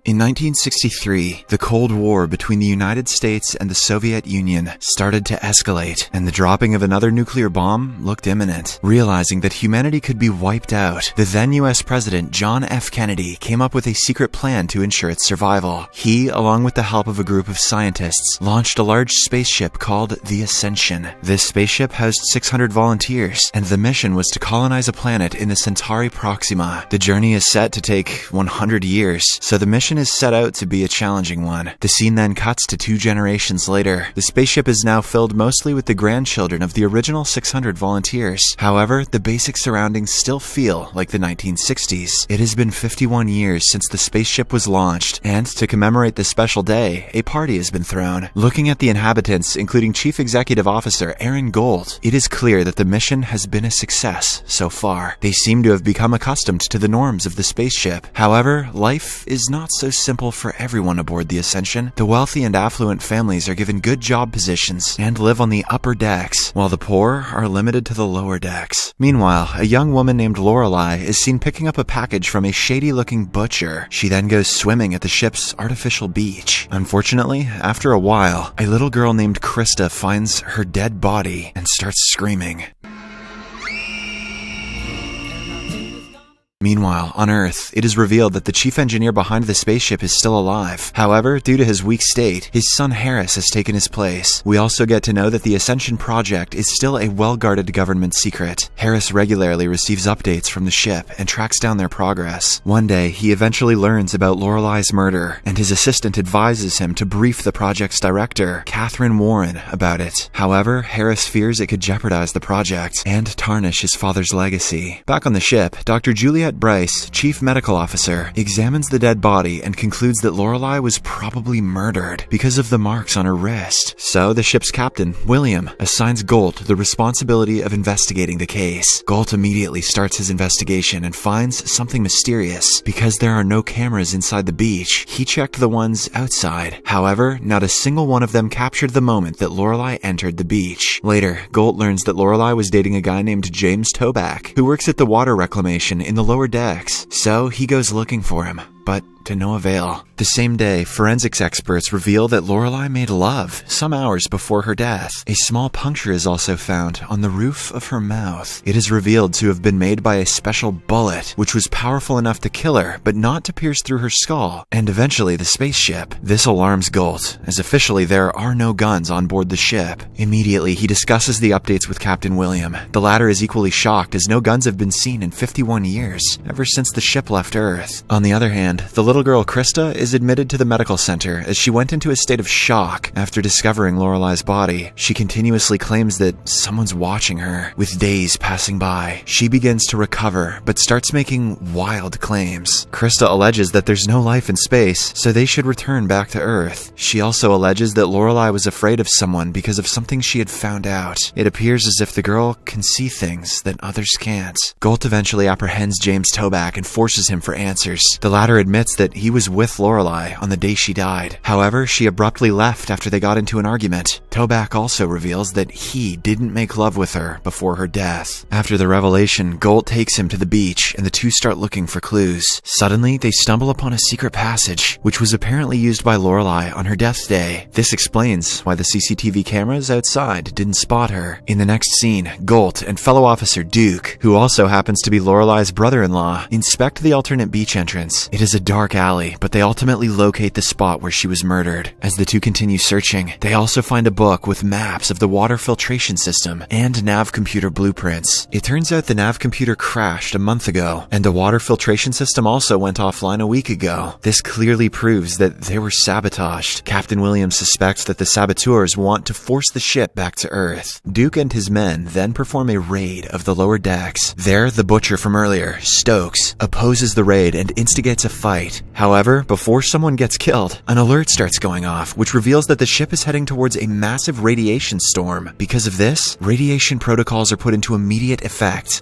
In 1963, the Cold War between the United States and the Soviet Union started to escalate, and the dropping of another nuclear bomb looked imminent. Realizing that humanity could be wiped out, the then US President John F. Kennedy came up with a secret plan to ensure its survival. He, along with the help of a group of scientists, launched a large spaceship called the Ascension. This spaceship housed 600 volunteers, and the mission was to colonize a planet in the Centauri Proxima. The journey is set to take 100 years, so the mission is set out to be a challenging one. The scene then cuts to 2 generations later. The spaceship is now filled mostly with the grandchildren of the original 600 volunteers. However, the basic surroundings still feel like the 1960s. It has been 51 years since the spaceship was launched, and to commemorate this special day, a party has been thrown. Looking at the inhabitants, including Chief Executive Officer Aaron Gold, it is clear that the mission has been a success so far. They seem to have become accustomed to the norms of the spaceship. However, life is not so simple for everyone aboard the Ascension. The wealthy and affluent families are given good job positions and live on the upper decks, while the poor are limited to the lower decks. Meanwhile, a young woman named Lorelei is seen picking up a package from a shady-looking butcher. She then goes swimming at the ship's artificial beach. Unfortunately, after a while, a little girl named Krista finds her dead body and starts screaming. Meanwhile, on Earth, it is revealed that the chief engineer behind the spaceship is still alive. However, due to his weak state, his son Harris has taken his place. We also get to know that the Ascension project is still a well-guarded government secret. Harris regularly receives updates from the ship and tracks down their progress. One day, he eventually learns about Lorelei's murder, and his assistant advises him to brief the project's director, Catherine Warren, about it. However, Harris fears it could jeopardize the project and tarnish his father's legacy. Back on the ship, Dr. Juliet Bryce, Chief Medical Officer, examines the dead body and concludes that Lorelei was probably murdered because of the marks on her wrist. So the ship's captain, William, assigns Gold the responsibility of investigating the case. Gold immediately starts his investigation and finds something mysterious. Because there are no cameras inside the beach, he checked the ones outside. However, not a single one of them captured the moment that Lorelei entered the beach. Later, Gold learns that Lorelei was dating a guy named James Toback, who works at the water reclamation in the lower decks, so he goes looking for him, but to no avail. The same day, forensics experts reveal that Lorelei made love some hours before her death. A small puncture is also found on the roof of her mouth. It is revealed to have been made by a special bullet, which was powerful enough to kill her, but not to pierce through her skull, and eventually the spaceship. This alarms Gold, as officially there are no guns on board the ship. Immediately, he discusses the updates with Captain William. The latter is equally shocked, as no guns have been seen in 51 years, ever since the ship left Earth. On the other hand, the little girl Krista is admitted to the medical center as she went into a state of shock after discovering Lorelei's body. She continuously claims that someone's watching her. With days passing by, she begins to recover, but starts making wild claims. Krista alleges that there's no life in space, so they should return back to Earth. She also alleges that Lorelei was afraid of someone because of something she had found out. It appears as if the girl can see things that others can't. Gold eventually apprehends James Toback and forces him for answers. The latter admits that he was with Lorelei on the day she died. However, she abruptly left after they got into an argument. Toback also reveals that he didn't make love with her before her death. After the revelation, Gold takes him to the beach, and the two start looking for clues. Suddenly, they stumble upon a secret passage, which was apparently used by Lorelei on her death day. This explains why the CCTV cameras outside didn't spot her. In the next scene, Gold and fellow officer Duke, who also happens to be Lorelei's brother-in-law, inspect the alternate beach entrance. It is a dark alley, but they ultimately locate the spot where she was murdered. As the two continue searching, they also find a book with maps of the water filtration system and nav computer blueprints. It turns out the nav computer crashed a month ago, and the water filtration system also went offline a week ago. This clearly proves that they were sabotaged. Captain Williams suspects that the saboteurs want to force the ship back to Earth. Duke and his men then perform a raid of the lower decks. There, the butcher from earlier, Stokes, opposes the raid and instigates a fight. However, before someone gets killed, an alert starts going off, which reveals that the ship is heading towards a massive radiation storm. Because of this, radiation protocols are put into immediate effect.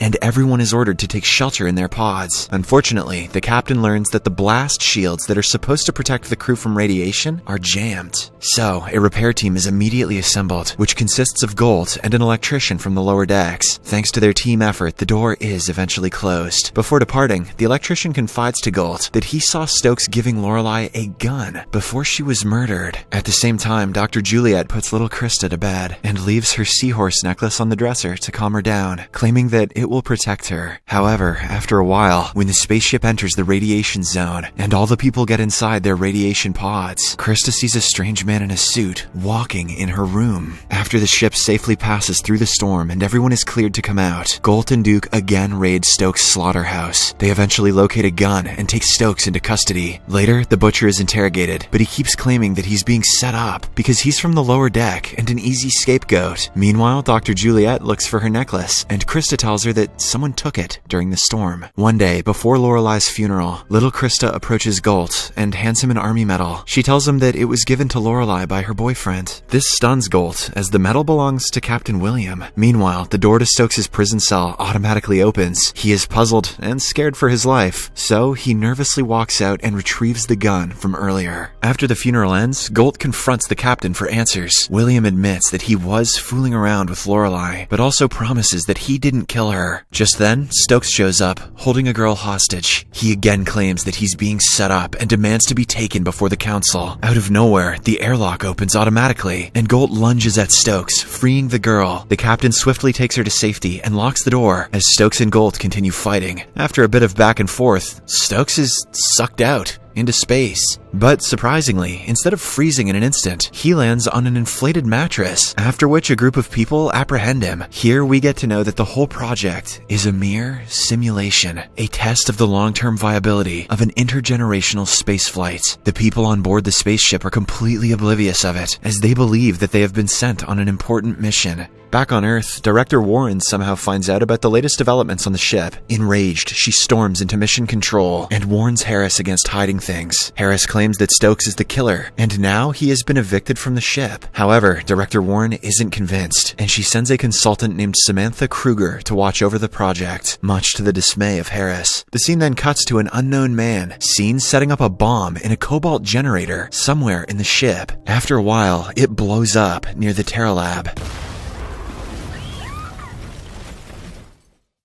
and everyone is ordered to take shelter in their pods. Unfortunately, the captain learns that the blast shields that are supposed to protect the crew from radiation are jammed. So, a repair team is immediately assembled, which consists of Gold and an electrician from the lower decks. Thanks to their team effort, the door is eventually closed. Before departing, the electrician confides to Gold that he saw Stokes giving Lorelei a gun before she was murdered. At the same time, Dr. Juliet puts little Krista to bed and leaves her seahorse necklace on the dresser to calm her down, claiming that it will protect her. However, after a while, when the spaceship enters the radiation zone and all the people get inside their radiation pods, Krista sees a strange man in a suit walking in her room. After the ship safely passes through the storm and everyone is cleared to come out, Gold and Duke again raid Stokes' slaughterhouse. They eventually locate a gun and take Stokes into custody. Later, the Butcher is interrogated, but he keeps claiming that he's being set up because he's from the lower deck and an easy scapegoat. Meanwhile, Dr. Juliet looks for her necklace, and Krista tells her that someone took it during the storm. One day, before Lorelei's funeral, little Krista approaches Gold and hands him an army medal. She tells him that it was given to Lorelei by her boyfriend. This stuns Gold, as the medal belongs to Captain William. Meanwhile, the door to Stokes' prison cell automatically opens. He is puzzled and scared for his life, so he nervously walks out and retrieves the gun from earlier. After the funeral ends, Gold confronts the captain for answers. William admits that he was fooling around with Lorelei, but also promises that he didn't kill her. Just then, Stokes shows up, holding a girl hostage. He again claims that he's being set up and demands to be taken before the council. Out of nowhere, the airlock opens automatically, and Gold lunges at Stokes, freeing the girl. The captain swiftly takes her to safety and locks the door as Stokes and Gold continue fighting. After a bit of back and forth, Stokes is sucked out into space. But surprisingly, instead of freezing in an instant, he lands on an inflated mattress, after which a group of people apprehend him. Here we get to know that the whole project is a mere simulation, a test of the long-term viability of an intergenerational spaceflight. The people on board the spaceship are completely oblivious of it, as they believe that they have been sent on an important mission. Back on Earth, Director Warren somehow finds out about the latest developments on the ship. Enraged, she storms into mission control and warns Harris against hiding things. Harris claims that Stokes is the killer, and now he has been evicted from the ship. However, Director Warren isn't convinced, and she sends a consultant named Samantha Kruger to watch over the project, much to the dismay of Harris. The scene then cuts to an unknown man, seen setting up a bomb in a cobalt generator somewhere in the ship. After a while, it blows up near the Terra Lab.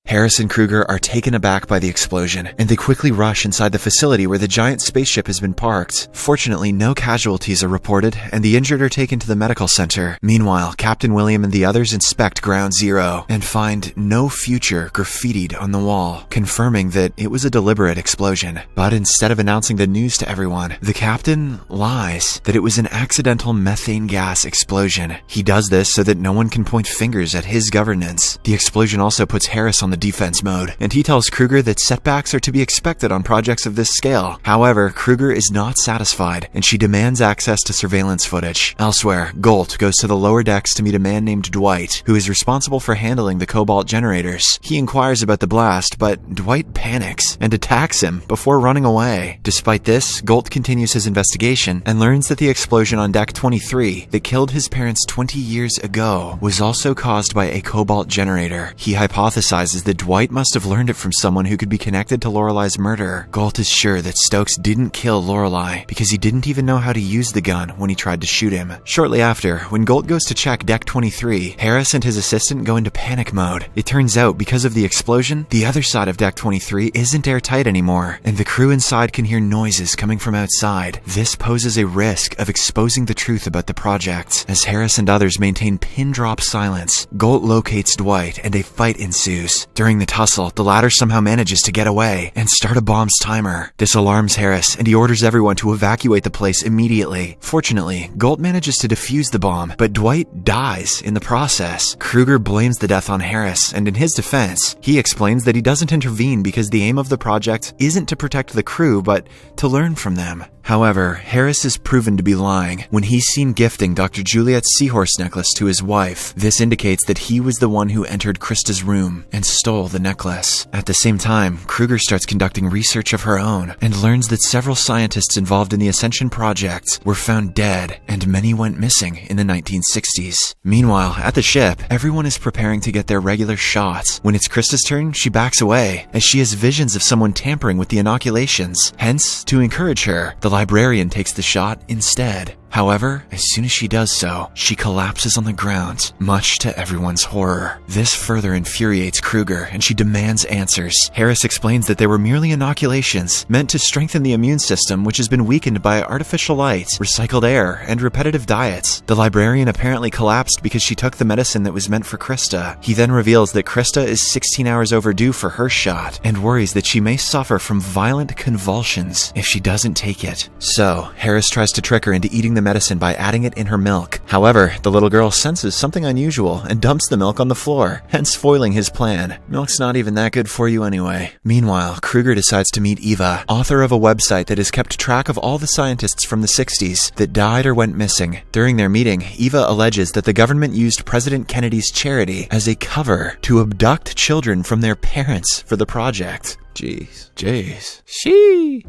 Harris and Kruger are taken aback by the explosion, and they quickly rush inside the facility where the giant spaceship has been parked. Fortunately, no casualties are reported, and the injured are taken to the medical center. Meanwhile, Captain William and the others inspect Ground Zero and find "No Future" graffitied on the wall, confirming that it was a deliberate explosion. But instead of announcing the news to everyone, the captain lies that it was an accidental methane gas explosion. He does this so that no one can point fingers at his governance. The explosion also puts Harris on the defense mode, and he tells Kruger that setbacks are to be expected on projects of this scale. However, Kruger is not satisfied, and she demands access to surveillance footage. Elsewhere, Gold goes to the lower decks to meet a man named Dwight, who is responsible for handling the cobalt generators. He inquires about the blast, but Dwight panics and attacks him before running away. Despite this, Gold continues his investigation and learns that the explosion on Deck 23 that killed his parents 20 years ago was also caused by a cobalt generator. He hypothesizes that Dwight must have learned it from someone who could be connected to Lorelei's murder. Gold is sure that Stokes didn't kill Lorelei because he didn't even know how to use the gun when he tried to shoot him. Shortly after, when Gold goes to check Deck 23, Harris and his assistant go into panic mode. It turns out, because of the explosion, the other side of Deck 23 isn't airtight anymore, and the crew inside can hear noises coming from outside. This poses a risk of exposing the truth about the project. As Harris and others maintain pin-drop silence, Gold locates Dwight and a fight ensues. During the tussle, the latter somehow manages to get away and start a bomb's timer. This alarms Harris, and he orders everyone to evacuate the place immediately. Fortunately, Gold manages to defuse the bomb, but Dwight dies in the process. Kruger blames the death on Harris, and in his defense, he explains that he doesn't intervene because the aim of the project isn't to protect the crew, but to learn from them. However, Harris is proven to be lying when he's seen gifting Dr. Juliet's seahorse necklace to his wife. This indicates that he was the one who entered Krista's room and stole the necklace. At the same time, Kruger starts conducting research of her own and learns that several scientists involved in the Ascension project were found dead and many went missing in the 1960s. Meanwhile, at the ship, everyone is preparing to get their regular shots. When it's Krista's turn, she backs away as she has visions of someone tampering with the inoculations. Hence, to encourage her, the librarian takes the shot instead. However, as soon as she does so, she collapses on the ground, much to everyone's horror. This further infuriates Kruger, and she demands answers. Harris explains that they were merely inoculations, meant to strengthen the immune system, which has been weakened by artificial light, recycled air, and repetitive diets. The librarian apparently collapsed because she took the medicine that was meant for Krista. He then reveals that Krista is 16 hours overdue for her shot, and worries that she may suffer from violent convulsions if she doesn't take it. So, Harris tries to trick her into eating the medicine by adding it in her milk. However, the little girl senses something unusual and dumps the milk on the floor, hence foiling his plan. Milk's not even that good for you anyway. Meanwhile, Kruger decides to meet Eva, author of a website that has kept track of all the scientists from the 60s that died or went missing. During their meeting, Eva alleges that the government used President Kennedy's charity as a cover to abduct children from their parents for the project. Jeez.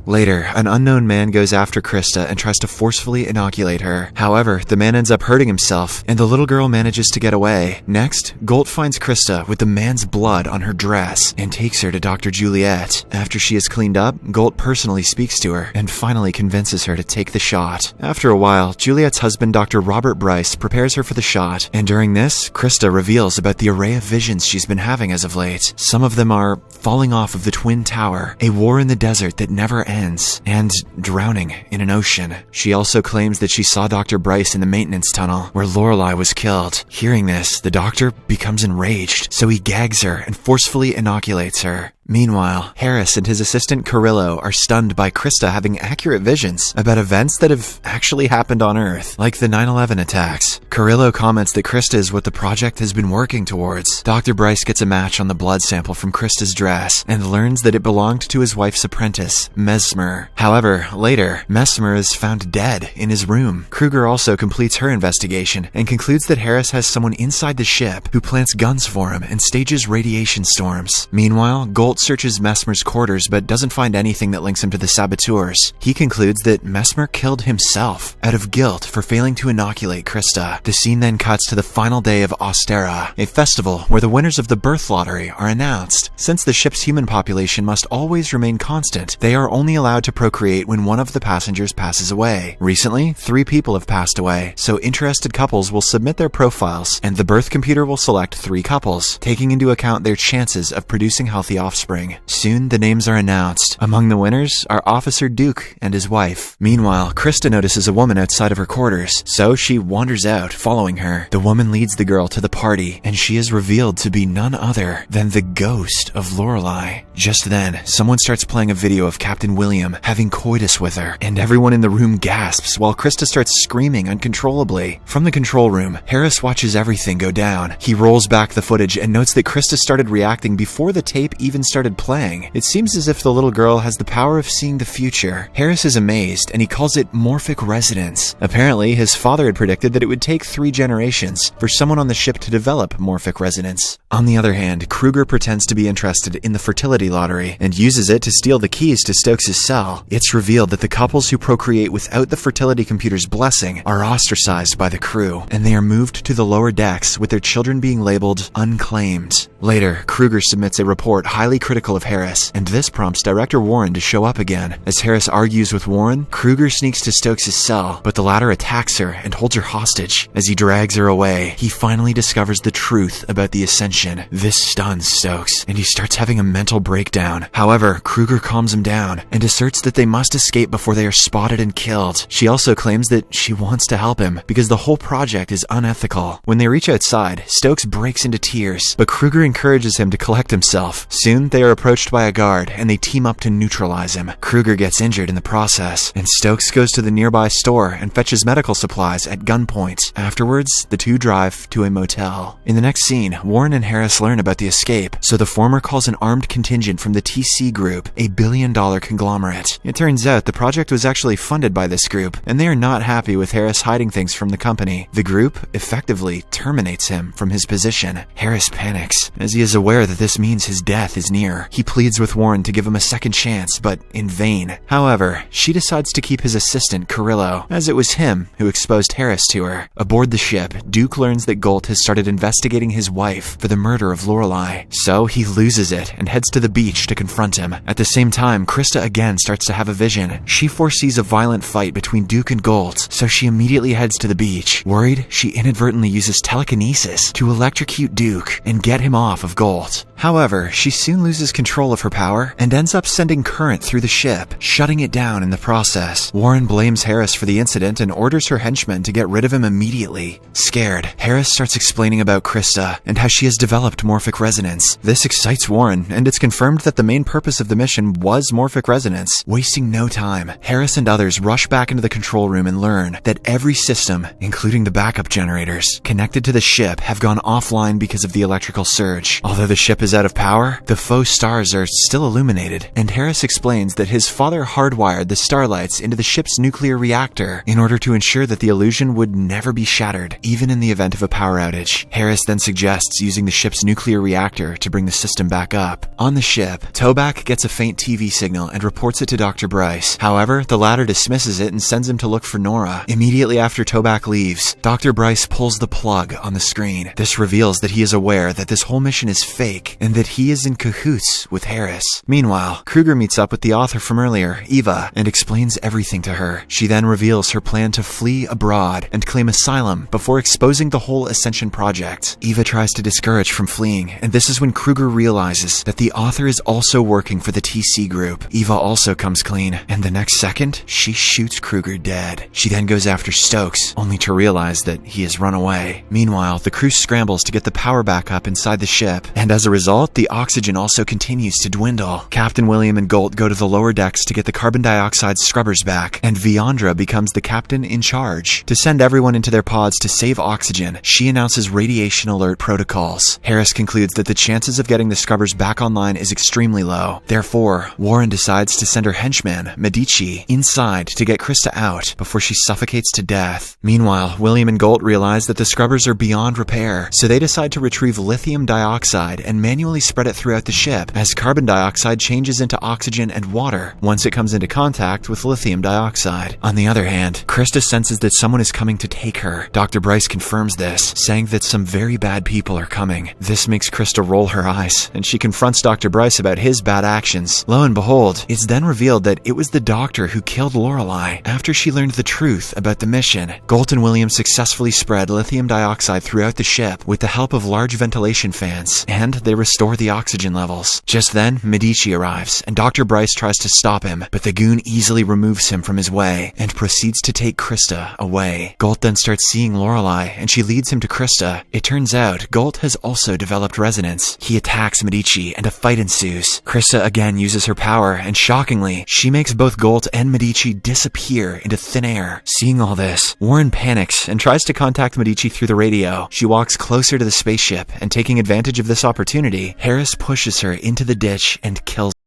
Later, an unknown man goes after Krista and tries to forcefully inoculate her. However, the man ends up hurting himself, and the little girl manages to get away. Next, Golt finds Krista with the man's blood on her dress and takes her to Dr. Juliet. After she is cleaned up, Golt personally speaks to her and finally convinces her to take the shot. After a while, Juliet's husband, Dr. Robert Bryce, prepares her for the shot, and during this, Krista reveals about the array of visions she's been having as of late. Some of them are falling off of the Twin Tower, a war in the desert that never ends, and drowning in an ocean. She also claims that she saw Dr. Bryce in the maintenance tunnel where Lorelei was killed. Hearing this, the doctor becomes enraged, so he gags her and forcefully inoculates her. Meanwhile, Harris and his assistant Carrillo are stunned by Krista having accurate visions about events that have actually happened on Earth, like the 9/11 attacks. Carrillo comments that Krista is what the project has been working towards. Dr. Bryce gets a match on the blood sample from Krista's dress and learns that it belonged to his wife's apprentice, Mesmer. However, later, Mesmer is found dead in his room. Kruger also completes her investigation and concludes that Harris has someone inside the ship who plants guns for him and stages radiation storms. Meanwhile, Golt searches Mesmer's quarters but doesn't find anything that links him to the saboteurs. He concludes that Mesmer killed himself out of guilt for failing to inoculate Krista. The scene then cuts to the final day of Austera, a festival where the winners of the birth lottery are announced. Since the ship's human population must always remain constant, they are only allowed to procreate when one of the passengers passes away. Recently, 3 people have passed away, so interested couples will submit their profiles, and the birth computer will select 3 couples, taking into account their chances of producing healthy offspring. Soon, the names are announced. Among the winners are Officer Duke and his wife. Meanwhile, Krista notices a woman outside of her quarters, so she wanders out, following her. The woman leads the girl to the party, and she is revealed to be none other than the ghost of Lorelei. Just then, someone starts playing a video of Captain William having coitus with her, and everyone in the room gasps while Krista starts screaming uncontrollably. From the control room, Harris watches everything go down. He rolls back the footage and notes that Krista started reacting before the tape even started playing. It seems as if the little girl has the power of seeing the future. Harris is amazed, and he calls it morphic resonance. Apparently, his father had predicted that it would take 3 generations for someone on the ship to develop morphic resonance. On the other hand, Kruger pretends to be interested in the fertility lottery and uses it to steal the keys to Stokes' cell. It's revealed that the couples who procreate without the fertility computer's blessing are ostracized by the crew, and they are moved to the lower decks with their children being labeled unclaimed. Later, Kruger submits a report highly critical of Harris, and this prompts Director Warren to show up again. As Harris argues with Warren, Kruger sneaks to Stokes' cell, but the latter attacks her and holds her hostage. As he drags her away, he finally discovers the truth about the Ascension. This stuns Stokes, and he starts having a mental breakdown. However, Kruger calms him down and asserts that they must escape before they are spotted and killed. She also claims that she wants to help him because the whole project is unethical. When they reach outside, Stokes breaks into tears, but Kruger encourages him to collect himself. Soon, they are approached by a guard, and they team up to neutralize him. Kruger gets injured in the process, and Stokes goes to the nearby store and fetches medical supplies at gunpoint. Afterwards, the two drive to a motel. In the next scene, Warren and Harris learn about the escape, so the former calls an armed contingent from the TC Group, a billion-dollar conglomerate. It turns out the project was actually funded by this group, and they are not happy with Harris hiding things from the company. The group effectively terminates him from his position. Harris panics, as he is aware that this means his death is near. He pleads with Warren to give him a second chance, but in vain. However, she decides to keep his assistant, Carrillo, as it was him who exposed Harris to her. Aboard the ship, Duke learns that Golt has started investigating his wife for the murder of Lorelei, so he loses it and heads to the beach to confront him. At the same time, Krista again starts to have a vision. She foresees a violent fight between Duke and Golt, so she immediately heads to the beach. Worried, she inadvertently uses telekinesis to electrocute Duke and get him off of Golt. However, she soon loses control of her power and ends up sending current through the ship, shutting it down in the process. Warren blames Harris for the incident and orders her henchmen to get rid of him immediately. Scared, Harris starts explaining about Krista and how she has developed morphic resonance. This excites Warren, and it's confirmed that the main purpose of the mission was morphic resonance. Wasting no time, Harris and others rush back into the control room and learn that every system, including the backup generators, connected to the ship have gone offline because of the electrical surge. Although the ship is out of power, the faux stars are still illuminated, and Harris explains that his father hardwired the starlights into the ship's nuclear reactor in order to ensure that the illusion would never be shattered, even in the event of a power outage. Harris then suggests using the ship's nuclear reactor to bring the system back up. On the ship, Toback gets a faint TV signal and reports it to Dr. Bryce. However, the latter dismisses it and sends him to look for Nora. Immediately after Toback leaves, Dr. Bryce pulls the plug on the screen. This reveals that he is aware that this whole mission is fake and that he is in cahoots with Harris. Meanwhile, Kruger meets up with the author from earlier, Eva, and explains everything to her. She then reveals her plan to flee abroad and claim asylum before exposing the whole Ascension project. Eva tries to discourage from fleeing, and this is when Kruger realizes that the author is also working for the TC Group. Eva also comes clean, and the next second, she shoots Kruger dead. She then goes after Stokes, only to realize that he has run away. Meanwhile, the crew scrambles to get the power back up inside the ship, and as a result, the oxygen also continues to dwindle. Captain William and Golt go to the lower decks to get the carbon dioxide scrubbers back, and Viandra becomes the captain in charge. To send everyone into their pods to save oxygen, she announces radiation alert protocols. Harris concludes that the chances of getting the scrubbers back online is extremely low. Therefore, Warren decides to send her henchman, Medici, inside to get Krista out before she suffocates to death. Meanwhile, William and Golt realize that the scrubbers are beyond repair, so they decide to retrieve lithium dioxide and manually spread it throughout the ship as carbon dioxide changes into oxygen and water once it comes into contact with lithium dioxide. On the other hand, Krista senses that someone is coming to take her. Dr. Bryce confirms this, saying that some very bad people are coming. This makes Krista roll her eyes, and she confronts Dr. Bryce about his bad actions. Lo and behold, it's then revealed that it was the doctor who killed Lorelei. After she learned the truth about the mission, Golt and William successfully spread lithium dioxide throughout the ship with the help of large ventilation fans, and they restore the oxygen levels. Just then, Medici arrives, and Dr. Bryce tries to stop him, but the goon easily removes him from his way and proceeds to take Krista away. Golt then starts seeing Lorelei, and she leads him to Krista. It turns out Golt has also developed resonance. He attacks Medici, and a fight ensues. Krista again uses her power, and shockingly, she makes both Golt and Medici disappear into thin air. Seeing all this, Warren panics and tries to contact Medici through the radio. She walks closer to the spaceship, and taking advantage of this opportunity, Harris pushes her into the ditch and kills her.